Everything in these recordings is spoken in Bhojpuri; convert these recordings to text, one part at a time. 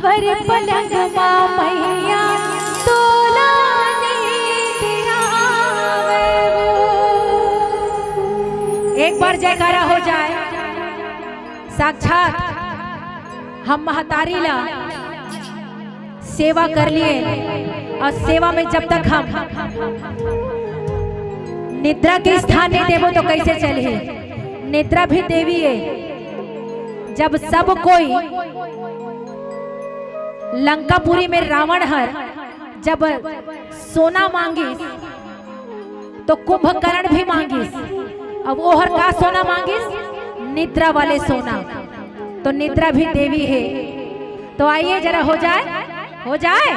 भवर पलंग मैया तोला नींद आवे वो। एक बार जयकारा हो जाए। साक्षात हम महतारी ला सेवा कर लिए और सेवा में जब तक हम निद्रा के स्थान नहीं देवो तो कैसे चले। निद्रा भी देवी है। जब सब कोई लंकापुरी में रावण हर जब सोना मांगी तो कुंभकर्ण भी मांगी। अब वो हर का सोना मांगी? निद्रा वाले सोना। तो निद्रा भी देवी है। तो आइए जरा हो जाए, हो जाए।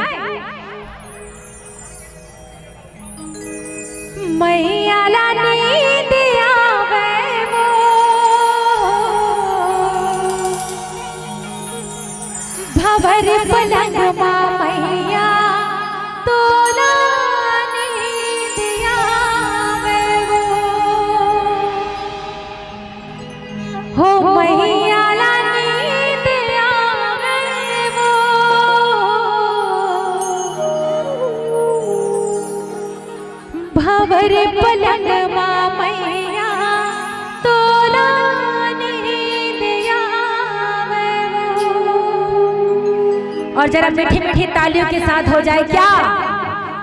मैया ला नींद आवे वो, भवर पलंग मैया तोला नींद आवे वो। हो मैया ला नींद आवे वो, भवर पलंग मैया तोला नींद आवे वो। और जरा मीठी मीठी तालियों के साथ हो जाए क्या?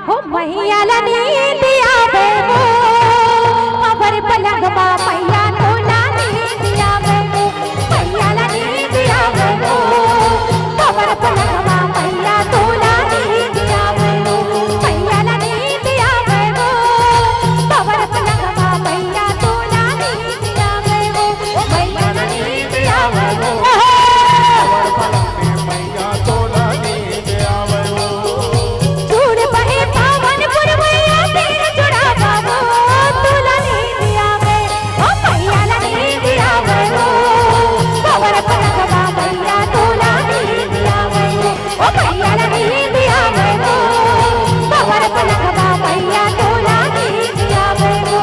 हो मैया ला नींद आवे वो, भवर पलंग मैया तोला नींद आवे वो। मैया ला नींद आवे वो, भवर पलंग मैया तोला नींद आवे वो। मैया ला नींद आवे वो, भवर पलंग मैया तोला नींद आवे वो। मैया ला नींद आवे वो, भवर पलंग मैया तोला नींद आवे वो। झूड़ बहे पावन पुरवैया तेरे जुड़ा बाबू तोला नींद आवे। ओ मैया ला नींद आवे वो, भवर पलंग मैया तोला नींद आवे वो। ओ मैया ला नींद आवे वो, भवर पलंग मैया तोला नींद आवे वो।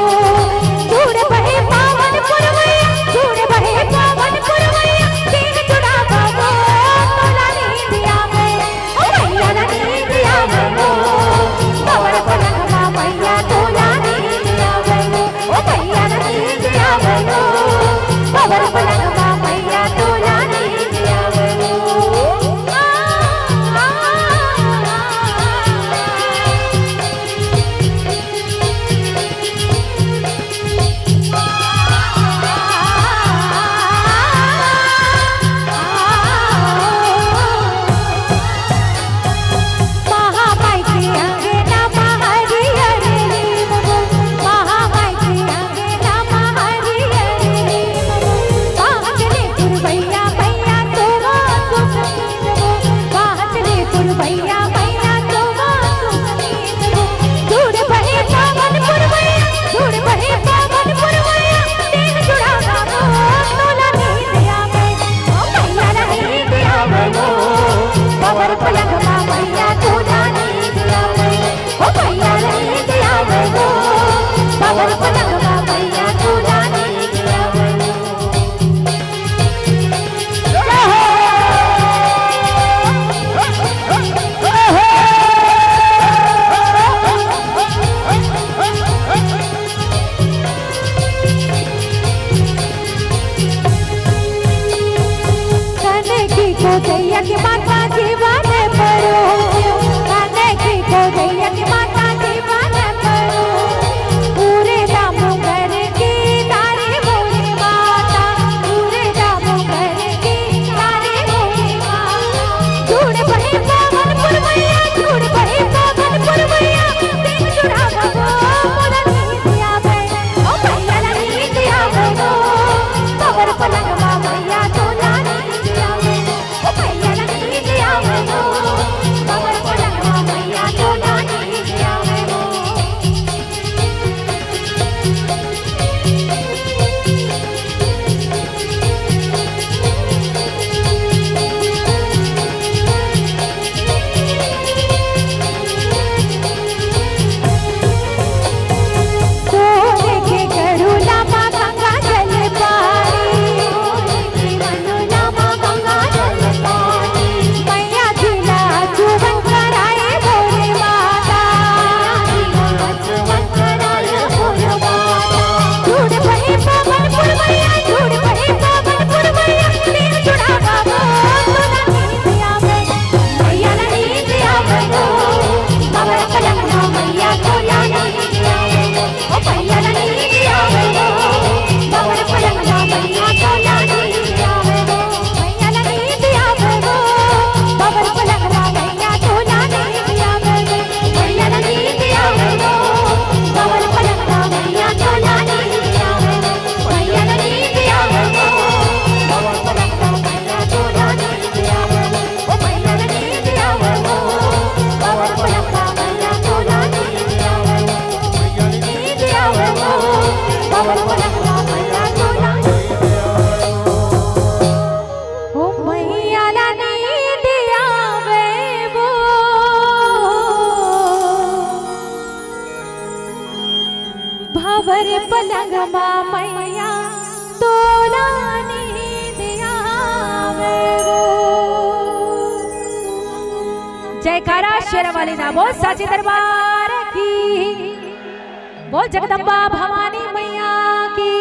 झूड़ बहे पावन पुरवैया, झूड़ बहे पावन पुरवैया तेरे जुड़ा बाबू तोला नींद आवे। ओ मैया ला नींद आवे वो, भवर पलंग मैया तोला नींद आवे वो। ओ मैया ला नींद आवे वो, भवर पलंग मैया तोला नींद आवे वो। महामाई के अंगना महरियर नीम वो, महामाई के अंगना महरियर नीम वो। बाँचले पुरवैया मैया तोवा सुख नींद वो, बाँचले पुरवैया मैया तोवा सुख नींद वो। झूड़ बहे पावन पुरवैया, झूड़ बहे पावन पुरवैया तेरे जुड़ा बाबू तोला नींद आवे। ओ मैया ला नींद आवे वो, भवर पलंग मैया तोला नींद आवे। ओ मैया ला नींद आवे वो, भवर पलंग मैया तोला नींद आवे वो। कान्हे की गोदैया की माता जीवन परो, कान्हे की गोदैया की माता जीवन परो। पूरे दाम अवर पलंग मैया तोला नींद आवे गो। जयकारा शेरावाली ना बोल साचे दरबार की, बोल जगदम्बा भवानी मैया की।